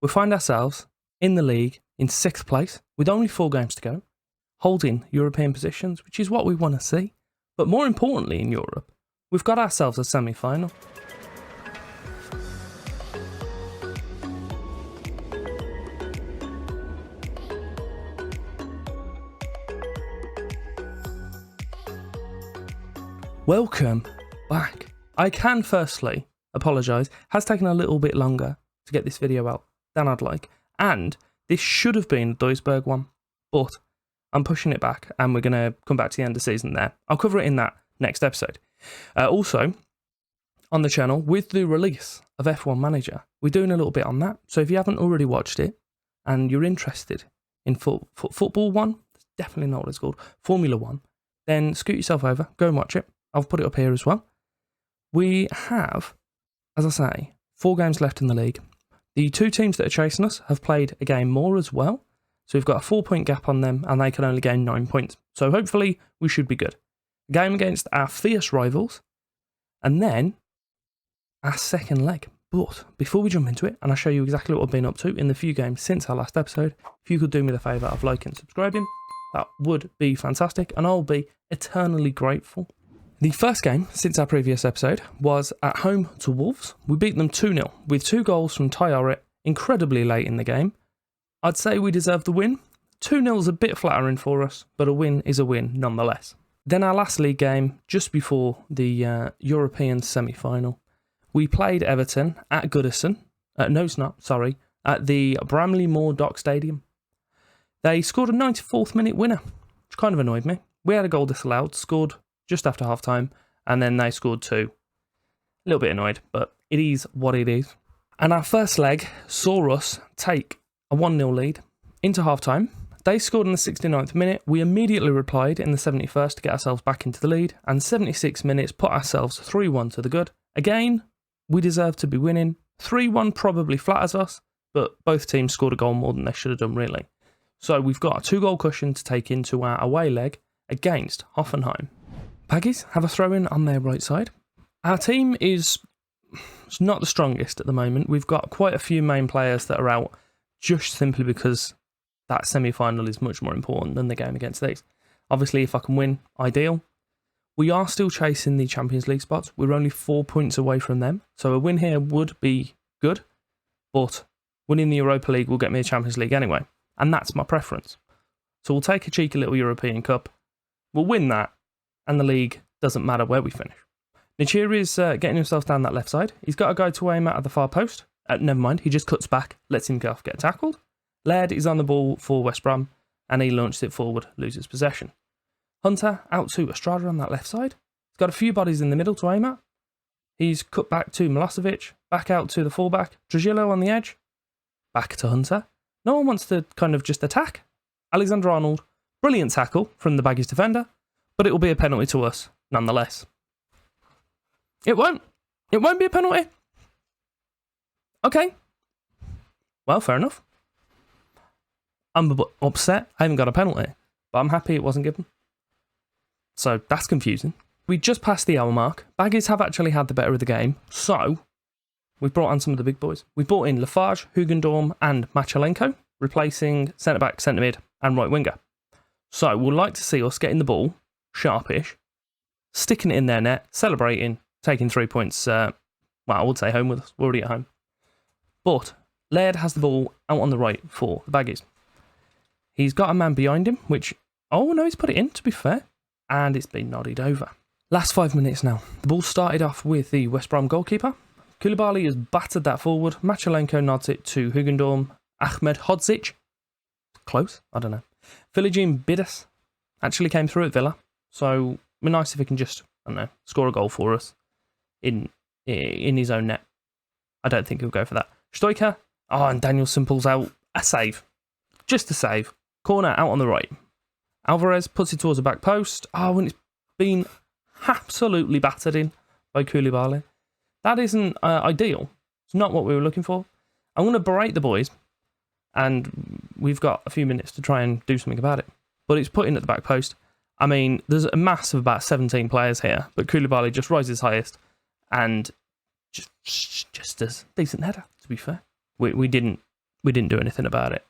we find ourselves in the league in 6th place with only 4 games to go, holding European positions, which is what we want to see. But more importantly in Europe, we've got ourselves a semi-final. Welcome back. I can firstly apologise. Has taken a little bit longer to get this video out than I'd like. And this should have been a Duisburg one, but I'm pushing it back and we're going to come back to the end of the season there. I'll cover it in that next episode. Also, on the channel, with the release of F1 Manager, we're doing a little bit on that. So if you haven't already watched it and you're interested in football one, that's definitely not what it's called, Formula One, then scoot yourself over, go and watch it. I'll put it up here as well. We have, as I say, 4 games left in the league. The 2 teams that are chasing us have played a game more as well. So we've got a 4-point gap on them and they can only gain 9 points. So hopefully we should be good. A game against our fierce rivals and then our second leg. But before we jump into it and I'll show you exactly what I've been up to in the few games since our last episode, if you could do me the favour of liking and subscribing, that would be fantastic and I'll be eternally grateful. The first game since our previous episode was at home to Wolves. We beat them 2-0 with 2 goals from Ty Orrit incredibly late in the game. I'd say we deserved the win. 2-0 is a bit flattering for us, but a win is a win nonetheless. Then our last league game, just before the European Semi Final, we played Everton at Goodison. No, it's not, sorry, at the Bramley Moor Dock Stadium. They scored a 94th minute winner, which kind of annoyed me. We had a goal disallowed, scored just after half time, and then they scored 2. A little bit annoyed, but it is what it is. And our first leg saw us take a 1-0 lead into half time. They scored in the 69th minute. We immediately replied in the 71st to get ourselves back into the lead, and 76 minutes put ourselves 3-1 to the good. Again, we deserve to be winning. 3-1 probably flatters us, but both teams scored a goal more than they should have done, really. So we've got a 2-goal cushion to take into our away leg against Hoffenheim. Baggies have a throw-in on their right side. Our team is not the strongest at the moment. We've got quite a few main players that are out just simply because that semi-final is much more important than the game against these. Obviously, if I can win, ideal. We are still chasing the Champions League spots. We're only 4 points away from them. So a win here would be good, but winning the Europa League will get me the Champions League anyway. And that's my preference. So we'll take a cheeky little European Cup. We'll win that. And the league doesn't matter where we finish. Nichiri is getting himself down that left side. He's got a guy to aim at the far post. Never mind, he just cuts back, lets him get tackled. Laird is on the ball for West Brom, and he launches it forward, loses possession. Hunter out to Estrada on that left side. He's got a few bodies in the middle to aim at. He's cut back to Milosevic, back out to the fullback. Trujillo on the edge, back to Hunter. No one wants to kind of just attack. Alexander-Arnold, brilliant tackle from the Baggies defender. But it will be a penalty to us, nonetheless. It won't. It won't be a penalty. Okay. Well, fair enough. I'm upset I haven't got a penalty, but I'm happy it wasn't given. So that's confusing. We just passed the hour mark. Baggies have actually had the better of the game, so we've brought on some of the big boys. We've brought in Lafarge, Hugendorm, and Machalenko, replacing centre-back, centre-mid, and right winger. So we'll like to see us getting the ball sharpish, sticking it in their net, celebrating, taking 3 points, well, I would say home with us. We're already at home. But Laird has the ball out on the right for the Baggies. He's got a man behind him, which, oh no, he's put it in, to be fair, and it's been nodded over. Last 5 minutes now. The ball started off with the West Brom goalkeeper. Koulibaly has battered that forward. Machalenko nods it to Hugendorm. Ahmed Hodzic, close, I don't know. Philogene Bidas actually came through at Villa. So it'd be nice if he can just, I don't know, score a goal for us in his own net. I don't think he'll go for that. Stoiker, and Danielson pulls out a save. Just a save. Corner out on the right. Alvarez puts it towards the back post. And it's been absolutely battered in by Koulibaly. That isn't ideal. It's not what we were looking for. I'm going to berate the boys, and we've got a few minutes to try and do something about it. But it's put in at the back post. I mean, there's a mass of about 17 players here, but Koulibaly just rises highest and just does decent header, to be fair. We didn't we didn't do anything about it.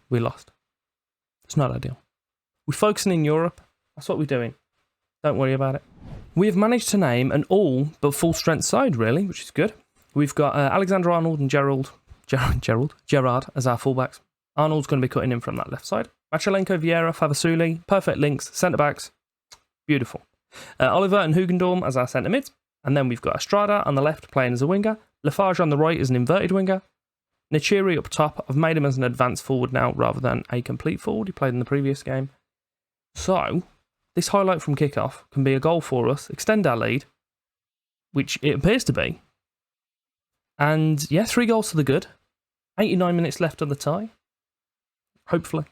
We lost. It's not ideal. We're focusing in Europe. That's what we're doing. Don't worry about it. We have managed to name an all but full strength side, really, which is good. We've got Alexander-Arnold and Gerard as our fullbacks. Arnold's going to be cutting in from that left side. Machalenko, Vieira, Favasuli, perfect links, centre-backs. Beautiful. Oliver and Hugendorm as our centre-mids. And then we've got Estrada on the left playing as a winger. Lafarge on the right as an inverted winger. Nechiri up top. I've made him as an advanced forward now rather than a complete forward. He played in the previous game. So, this highlight from kickoff can be a goal for us, extend our lead, which it appears to be. And yeah, 3 goals to the good. 89 minutes left on the tie. Hopefully.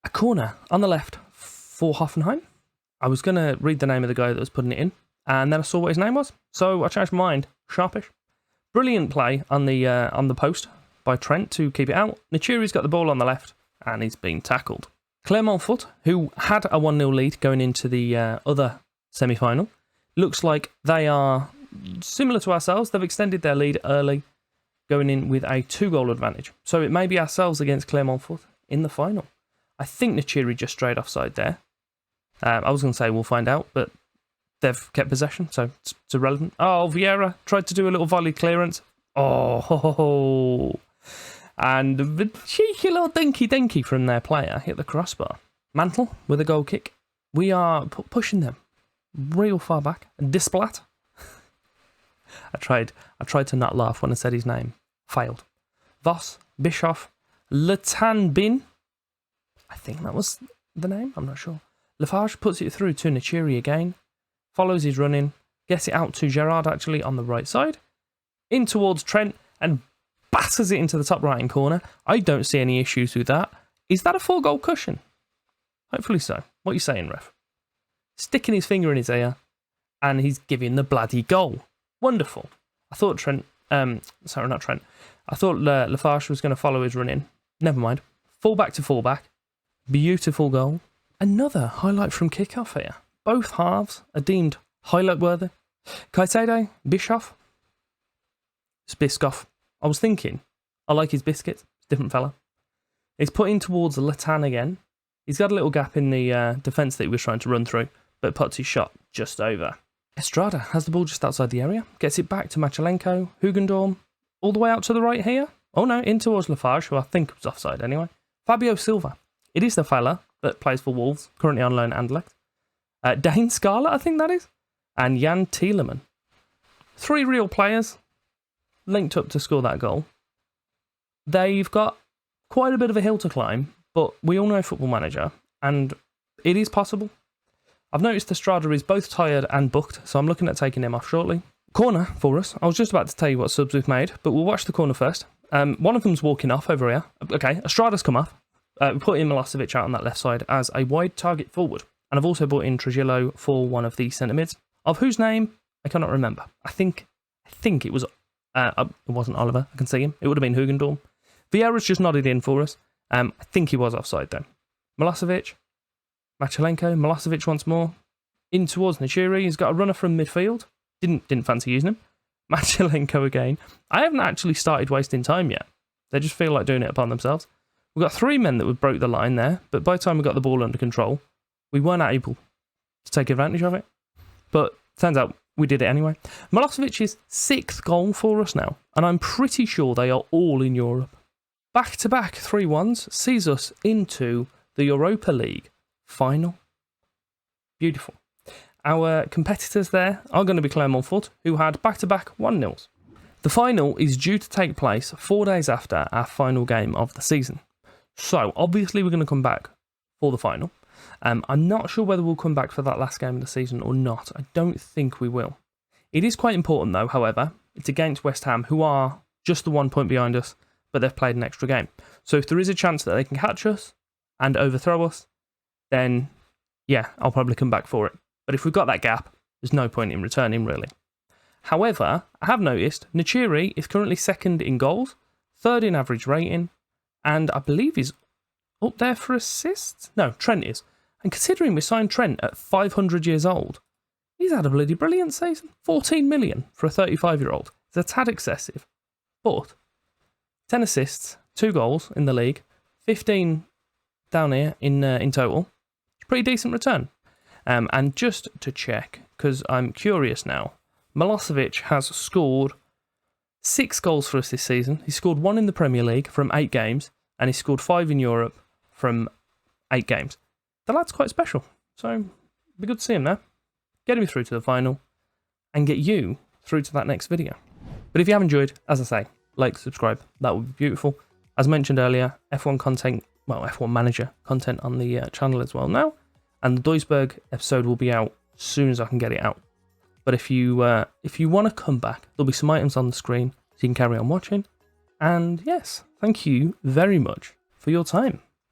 A corner on the left for Hoffenheim. I was going to read the name of the guy that was putting it in, and then I saw what his name was. So I changed my mind. Sharpish. Brilliant play on the post by Trent to keep it out. Nechiri's got the ball on the left, and he's been tackled. Clermont-Foot, who had a 1-0 lead going into the other semi-final, looks like they are similar to ourselves. They've extended their lead early, going in with a 2-goal advantage. So it may be ourselves against Clermont-Foot in the final. I think Nechiri just strayed offside there. I was going to say we'll find out, but they've kept possession, so it's irrelevant. Oh, Vieira tried to do a little volley clearance. Oh, and the cheeky little dinky from their player hit the crossbar. Mantle with a goal kick. We are pushing them real far back. Displat. I tried to not laugh when I said his name. Failed. Voss, Bischoff, Latan Bin. I think that was the name. I'm not sure. Lafarge puts it through to Nechiri again. Follows his running. Gets it out to Gerard actually on the right side. In towards Trent and batters it into the top right-hand corner. I don't see any issues with that. Is that a 4-goal cushion? Hopefully so. What are you saying, ref? Sticking his finger in his ear, and he's giving the bloody goal. Wonderful. I thought I thought Lafarge was going to follow his run in. Never mind. Fullback to fullback. Beautiful goal. Another highlight from kickoff here. Both halves are deemed highlight worthy. Caicedo, Bischoff. It's Biscoff. I was thinking, I like his biscuits. Different fella. He's put in towards Latan again. He's got a little gap in the defence that he was trying to run through, but puts his shot just over. Estrada has the ball just outside the area. Gets it back to Machalenko. Hugendorm. All the way out to the right here. Oh no, in towards Lafarge, who I think was offside anyway. Fabio Silva. It is the fella that plays for Wolves, currently on loan at Anderlecht. Dane Scarlett, I think that is. And Jan Thielemann. 3 real players linked up to score that goal. They've got quite a bit of a hill to climb, but we all know Football Manager, and it is possible. I've noticed Estrada is both tired and booked, so I'm looking at taking him off shortly. Corner for us. I was just about to tell you what subs we've made, but we'll watch the corner first. One of them's walking off over here. Okay, Estrada's come off. We put in Milosevic out on that left side as a wide target forward. And I've also brought in Trujillo for one of the centre mids, of whose name I cannot remember. I think it was... it wasn't Oliver. I can see him. It would have been Hugendorm. Vieira's just nodded in for us. I think he was offside though. Milosevic. Machalenko. Milosevic once more. In towards Nechiri. He's got a runner from midfield. Didn't fancy using him. Machalenko again. I haven't actually started wasting time yet. They just feel like doing it upon themselves. We've got 3 men that would broke the line there, but by the time we got the ball under control, we weren't able to take advantage of it. But turns out we did it anyway. Milosevic's 6th goal for us now, and I'm pretty sure they are all in Europe. Back-to-back 3-1s sees us into the Europa League Final. Beautiful. Our competitors there are going to be Clermont-Foot, who had back-to-back 1-0s. The final is due to take place 4 days after our final game of the season. So, obviously, we're going to come back for the final. I'm not sure whether we'll come back for that last game of the season or not. I don't think we will. It is quite important, though, however. It's against West Ham, who are just the 1 point behind us, but they've played an extra game. So, if there is a chance that they can catch us and overthrow us, then, yeah, I'll probably come back for it. But if we've got that gap, there's no point in returning, really. However, I have noticed Nechiri is currently 2nd in goals, 3rd in average rating, and I believe he's up there for assists. No, Trent is. And considering we signed Trent at 500 years old, he's had a bloody brilliant season. 14 million for a 35-year-old. It's a tad excessive. But 10 assists, 2 goals in the league, 15 down here in total. It's a pretty decent return. And just to check, because I'm curious now, Milosevic has scored 6 goals for us this season. He scored 1 in the Premier League from 8 games, and he scored 5 in Europe from 8 games. The lad's quite special, so it'd be good to see him there. Get him through to the final, and get you through to that next video. But if you have enjoyed, as I say, like, subscribe, that would be beautiful. As mentioned earlier, F1 content, well, F1 Manager content on the channel as well now, and the Duisburg episode will be out as soon as I can get it out. But if you want to come back, there'll be some items on the screen so you can carry on watching. And yes, thank you very much for your time.